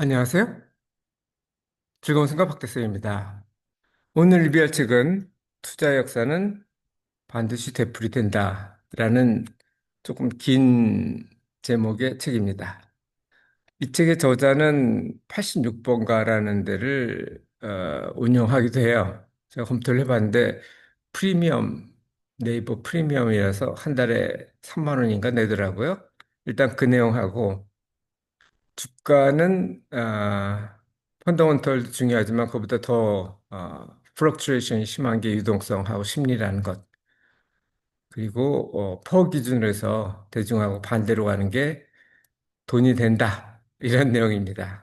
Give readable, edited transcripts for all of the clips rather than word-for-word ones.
안녕하세요. 즐거운 생각 박대성입니다. 오늘 리뷰할 책은 투자 역사는 반드시 되풀이된다라는 조금 긴 제목의 책입니다. 이 책의 저자는 86번가라는 데를 운영하기도 해요. 제가 검토를 해봤는데 프리미엄, 네이버 프리미엄이라서 한 달에 3만 원인가 내더라고요. 일단 그 내용하고 주가는 펀더멘털도 중요하지만 그보다 더 플럭추에이션이 심한 게 유동성하고 심리라는 것. 그리고 퍼 기준으로 해서 대중하고 반대로 가는 게 돈이 된다. 이런 내용입니다.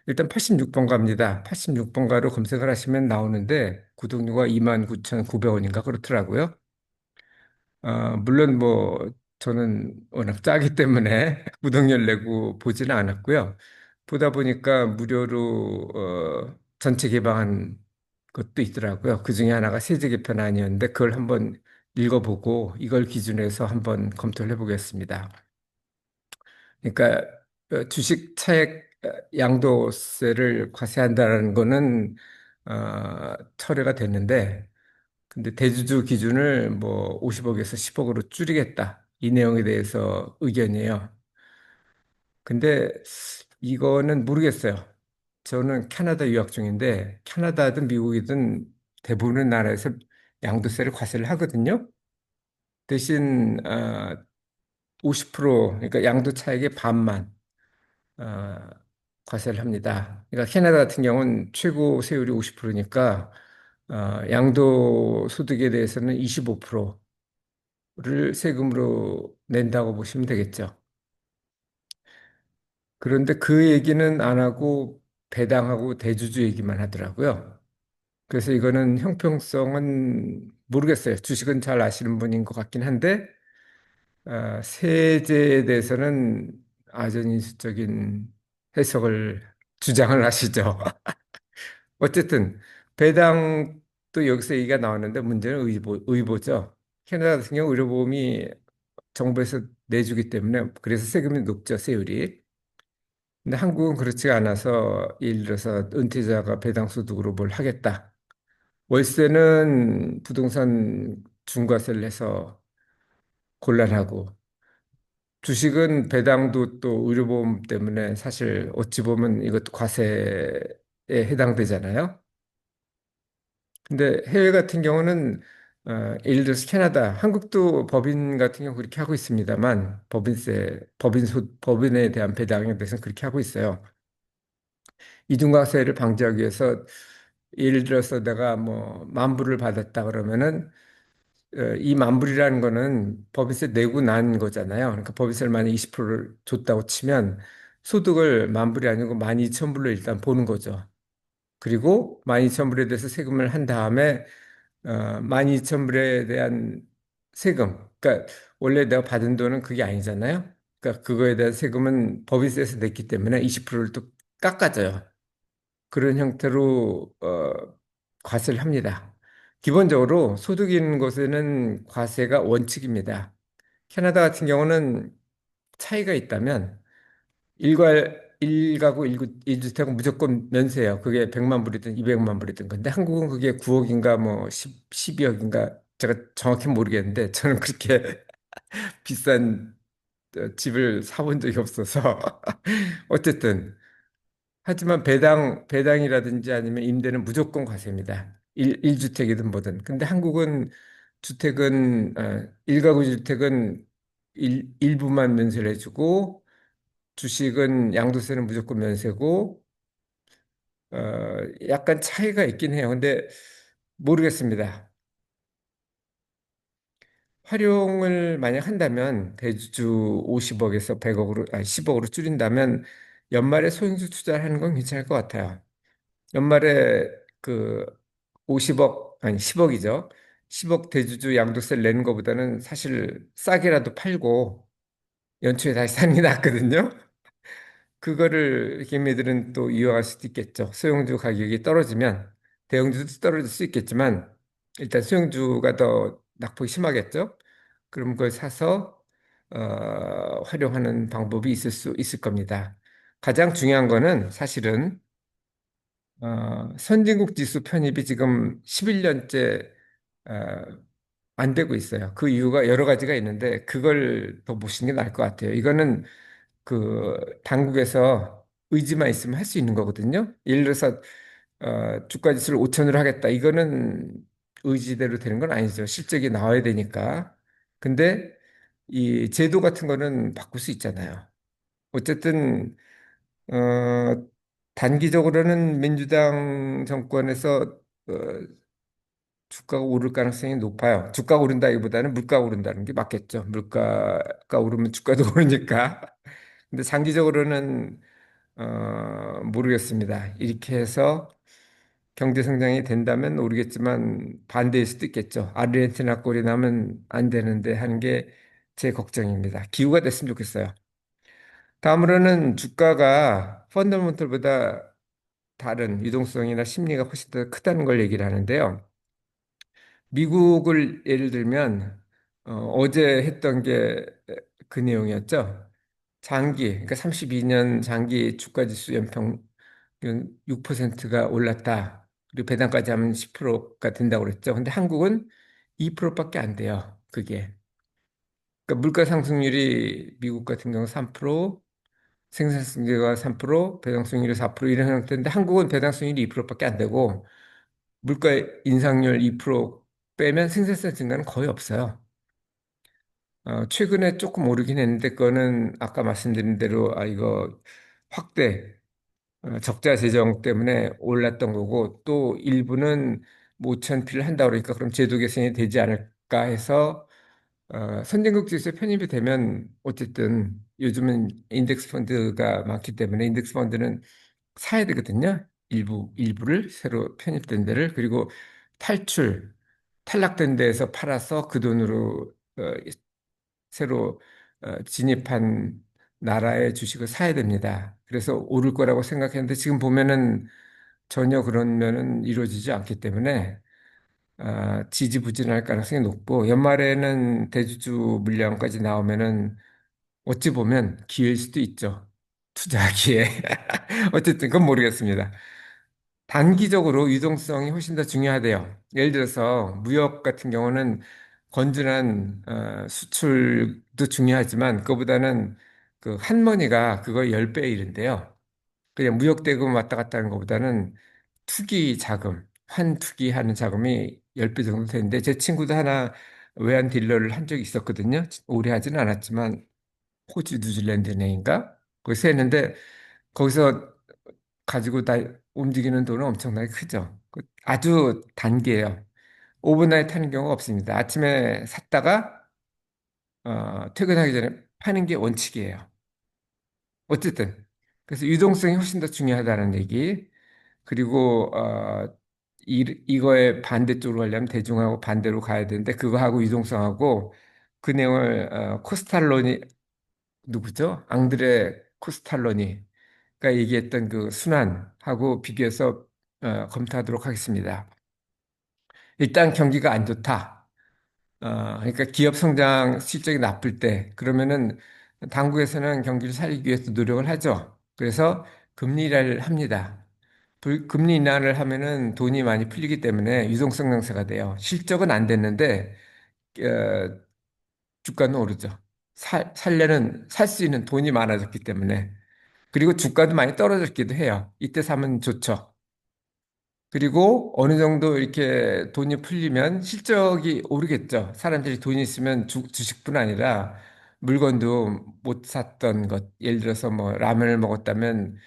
일단 86번가입니다. 86번가로 검색을 하시면 나오는데 구독료가 29,900원인가 그렇더라고요. 물론 뭐 저는 워낙 짜기 때문에 구독료를 내고 보지는 않았고요. 보다 보니까 무료로 전체 개방한 것도 있더라고요. 그 중에 하나가 세제 개편안이었는데 그걸 한번 읽어보고 이걸 기준으로 해서 한번 검토를 해보겠습니다. 그러니까 주식 차액 양도세를 과세한다는 거는 철회가 됐는데 근데 대주주 기준을 뭐 50억에서 10억으로 줄이겠다. 이 내용에 대해서 의견이에요. 근데 이거는 모르겠어요. 저는 캐나다 유학 중인데 캐나다든 미국이든 대부분의 나라에서 양도세를 과세를 하거든요. 대신 50% 그러니까 양도 차익의 반만 아, 과세를 합니다. 그러니까 캐나다 같은 경우는 최고 세율이 50%니까 양도 소득에 대해서는 25%를 세금으로 낸다고 보시면 되겠죠. 그런데 그 얘기는 안 하고 배당하고 대주주 얘기만 하더라고요. 그래서 이거는 형평성은 모르겠어요. 주식은 잘 아시는 분인 것 같긴 한데 세제에 대해서는 아전인수적인 해석을 주장을 하시죠. 어쨌든 배당도 여기서 얘기가 나왔는데 문제는 의보죠. 캐나다 같은 경우 의료보험이 정부에서 내주기 때문에 그래서 세금이 높죠, 세율이. 근데 한국은 그렇지가 않아서 예를 들어서 은퇴자가 배당 소득으로 뭘 하겠다. 월세는 부동산 중과세를 해서 곤란하고 주식은 배당도 또 의료보험 때문에 사실 어찌 보면 이것도 과세에 해당되잖아요. 근데 해외 같은 경우는 예를 들어서 캐나다, 한국도 법인 같은 경우 그렇게 하고 있습니다만 법인에 대한 배당에 대해서는 그렇게 하고 있어요. 이중과세를 방지하기 위해서 예를 들어서 내가 뭐 만불을 받았다 그러면은 이 만불이라는 거는 법인세 내고 난 거잖아요. 그러니까 법인세를 만약 20%를 줬다고 치면 소득을 만불이 아니고 12,000불로 일단 보는 거죠. 그리고 12,000불에 대해서 세금을 한 다음에 12,000불에 대한 세금. 그러니까 원래 내가 받은 돈은 그게 아니잖아요. 그러니까 그거에 대한 세금은 법인세에서 냈기 때문에 20%를 또 깎아줘요. 그런 형태로 과세를 합니다. 기본적으로 소득이 있는 곳에는 과세가 원칙입니다. 캐나다 같은 경우는 차이가 있다면 일가구 일주택은 무조건 면세예요. 그게 100만 불이든 200만 불이든. 근데 한국은 그게 9억인가 뭐 12억인가 제가 정확히 모르겠는데 저는 그렇게 비싼 집을 사본 적이 없어서 어쨌든 하지만 배당이라든지 아니면 임대는 무조건 과세입니다. 일주택이든 뭐든. 근데 한국은 주택은, 일가구 주택은 일부만 면세를 해주고, 주식은 양도세는 무조건 면세고, 약간 차이가 있긴 해요. 근데 모르겠습니다. 활용을 만약 한다면, 대주주 50억에서 100억으로, 아니 10억으로 줄인다면, 연말에 소형주 투자를 하는 건 괜찮을 것 같아요. 연말에 그 50억, 아니 10억이죠. 10억 대주주 양도세를 내는 것보다는 사실 싸게라도 팔고 연초에 다시 사는 게 낫거든요. 그거를 개미들은 또 이용할 수도 있겠죠. 소형주 가격이 떨어지면 대형주도 떨어질 수 있겠지만 일단 소형주가 더 낙폭이 심하겠죠. 그럼 그걸 사서 활용하는 방법이 있을 수 있을 겁니다. 가장 중요한 거는 사실은 선진국 지수 편입이 지금 11년째 안 되고 있어요. 그 이유가 여러 가지가 있는데 그걸 더 보시는 게 나을 것 같아요. 이거는 그 당국에서 의지만 있으면 할 수 있는 거거든요. 예를 들어서 주가 지수를 5천으로 하겠다. 이거는 의지대로 되는 건 아니죠. 실적이 나와야 되니까. 근데 이 제도 같은 거는 바꿀 수 있잖아요. 어쨌든 어, 단기적으로는 민주당 정권에서 어, 주가가 오를 가능성이 높아요. 주가가 오른다기보다는 물가가 오른다는 게 맞겠죠. 물가가 오르면 주가도 오르니까. 근데 장기적으로는 모르겠습니다. 이렇게 해서 경제 성장이 된다면 모르겠지만 반대일 수도 있겠죠. 아르헨티나 꼴이 나면 안 되는데 하는 게 제 걱정입니다. 기후가 됐으면 좋겠어요. 다음으로는 주가가 펀더멘털보다 다른 유동성이나 심리가 훨씬 더 크다는 걸 얘기를 하는데요. 미국을 예를 들면 제 했던 게 그 내용이었죠. 장기, 그러니까 32년 장기 주가 지수 연평균 6%가 올랐다. 그리고 배당까지 하면 10%가 된다고 그랬죠. 근데 한국은 2%밖에 안 돼요. 그게. 그러니까 물가 상승률이 미국 같은 경우 3%, 생산 성장률가 3%, 배당 수익률이 4% 이런 형태인데 한국은 배당 수익률이 2%밖에 안 되고 물가 인상률 2% 빼면 생산성 증가는 거의 없어요. 최근에 조금 오르긴 했는데 그거는 아까 말씀드린 대로 이거 확대 적자 재정 때문에 올랐던 거고 또 일부는 뭐 5,000피를 한다 그러니까 그럼 제도 개선이 되지 않을까 해서 선진국 지수에 편입이 되면 어쨌든 요즘은 인덱스 펀드가 많기 때문에 인덱스 펀드는 사야 되거든요. 일부를 새로 편입된 데를 그리고 탈락된 데에서 팔아서 그 돈으로 새로 진입한 나라의 주식을 사야 됩니다. 그래서 오를 거라고 생각했는데 지금 보면은 전혀 그런 면은 이루어지지 않기 때문에 지지부진할 가능성이 높고 연말에는 대주주 물량까지 나오면은 어찌 보면 기회일 수도 있죠. 투자하기에. 어쨌든 그건 모르겠습니다. 단기적으로 유동성이 훨씬 더 중요하대요. 예를 들어서 무역 같은 경우는 건전한 수출도 중요하지만 그거보다는 그 한머니가 그거 10배에 이른대요. 그냥 무역 대금 왔다 갔다 하는 것보다는 투기 자금, 환투기 하는 자금이 10배 정도 되는데 제 친구도 하나 외환 딜러를 한 적이 있었거든요. 오래 하지는 않았지만 호주 뉴질랜드 은행인가? 거기서 했는데 거기서 가지고 다 움직이는 돈은 엄청나게 크죠. 아주 단기예요. 오버나잇 하는 경우가 없습니다. 아침에 샀다가 퇴근하기 전에 파는 게 원칙이에요. 어쨌든 그래서 유동성이 훨씬 더 중요하다는 얘기. 그리고 이거의 반대쪽으로 가려면 대중하고 반대로 가야 되는데 그거하고 유동성하고 그 내용을 코스탈로니 누구죠? 앙드레 코스탈로니가 얘기했던 그 순환하고 비교해서 검토하도록 하겠습니다. 일단 경기가 안 좋다. 그러니까 기업 성장 실적이 나쁠 때 그러면은 당국에서는 경기를 살리기 위해서 노력을 하죠. 그래서 금리를 합니다. 금리 인하를 하면은 돈이 많이 풀리기 때문에 유동성 강세가 돼요. 실적은 안 됐는데 어, 주가는 오르죠. 살려는 살 수 있는 돈이 많아졌기 때문에 그리고 주가도 많이 떨어졌기도 해요. 이때 사면 좋죠. 그리고 어느 정도 이렇게 돈이 풀리면 실적이 오르겠죠. 사람들이 돈이 있으면 주식뿐 아니라 물건도 못 샀던 것, 예를 들어서 뭐 라면을 먹었다면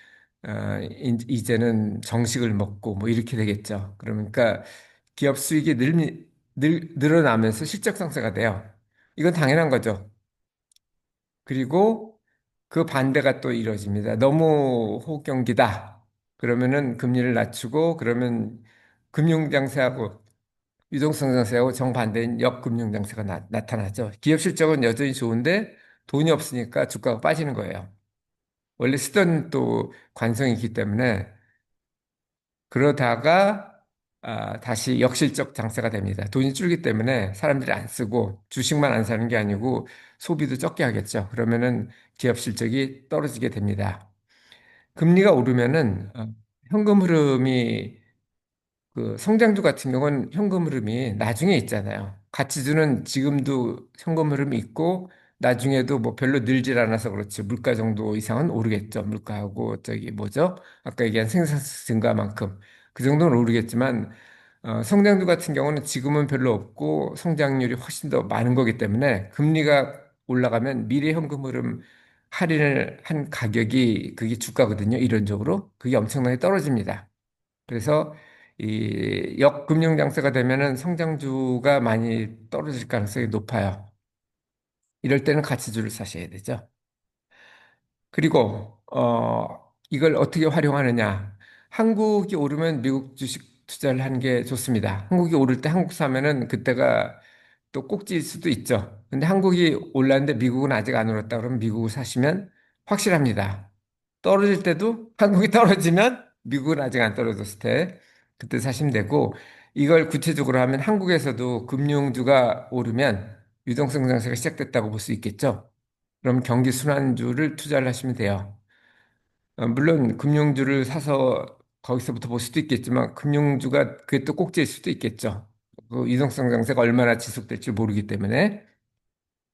이제는 정식을 먹고 뭐 이렇게 되겠죠. 그러니까 기업 수익이 늘어나면서 실적 상승가 돼요. 이건 당연한 거죠. 그리고 그 반대가 또 이루어집니다. 너무 호경기다. 그러면은 금리를 낮추고 그러면 금융장세하고 유동성 장세하고 정반대인 역금융장세가 나타나죠. 기업 실적은 여전히 좋은데 돈이 없으니까 주가가 빠지는 거예요. 원래 쓰던 또 관성이 있기 때문에 그러다가 다시 역실적 장세가 됩니다. 돈이 줄기 때문에 사람들이 안 쓰고 주식만 안 사는 게 아니고 소비도 적게 하겠죠. 그러면은 기업 실적이 떨어지게 됩니다. 금리가 오르면은 현금 흐름이 그 성장주 같은 경우는 현금 흐름이 나중에 있잖아요. 가치주는 지금도 현금 흐름이 있고 나중에도 뭐 별로 늘질 않아서 그렇지 물가 정도 이상은 오르겠죠. 물가하고 저기 뭐죠? 아까 얘기한 생산수 증가만큼 그 정도는 오르겠지만 성장주 같은 경우는 지금은 별로 없고 성장률이 훨씬 더 많은 거기 때문에 금리가 올라가면 미래 현금 흐름 할인을 한 가격이 그게 주가거든요. 이론적으로 그게 엄청나게 떨어집니다. 그래서 이 역금융 장세가 되면은 성장주가 많이 떨어질 가능성이 높아요. 이럴 때는 가치주를 사셔야 되죠. 그리고 이걸 어떻게 활용하느냐? 한국이 오르면 미국 주식 투자를 하는 게 좋습니다. 한국이 오를 때 한국 사면은 그때가 또 꼭지일 수도 있죠. 근데 한국이 올랐는데 미국은 아직 안 올랐다 그러면 미국을 사시면 확실합니다. 떨어질 때도 한국이 떨어지면 미국은 아직 안 떨어졌을 때 그때 사시면 되고 이걸 구체적으로 하면 한국에서도 금융주가 오르면 유동성 장세가 시작됐다고 볼 수 있겠죠. 그럼 경기 순환주를 투자를 하시면 돼요. 물론 금융주를 사서 거기서부터 볼 수도 있겠지만 금융주가 그게 또 꼭지일 수도 있겠죠. 그 유동성 장세가 얼마나 지속될지 모르기 때문에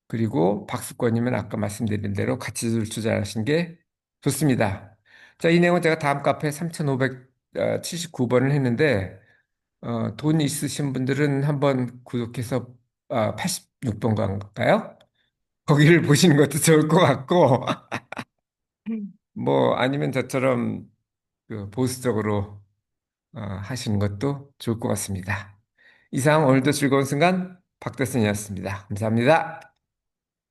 그리고 박스권이면 아까 말씀드린 대로 가치주를 투자하시는 게 좋습니다. 자, 이 내용은 제가 다음 카페 3579번을 했는데 돈 있으신 분들은 한번 구독해서 86번가요? 거기를 보시는 것도 좋을 것 같고 뭐 아니면 저처럼 그 보수적으로 하시는 것도 좋을 것 같습니다. 이상 오늘도 즐거운 순간 박대선이었습니다. 감사합니다.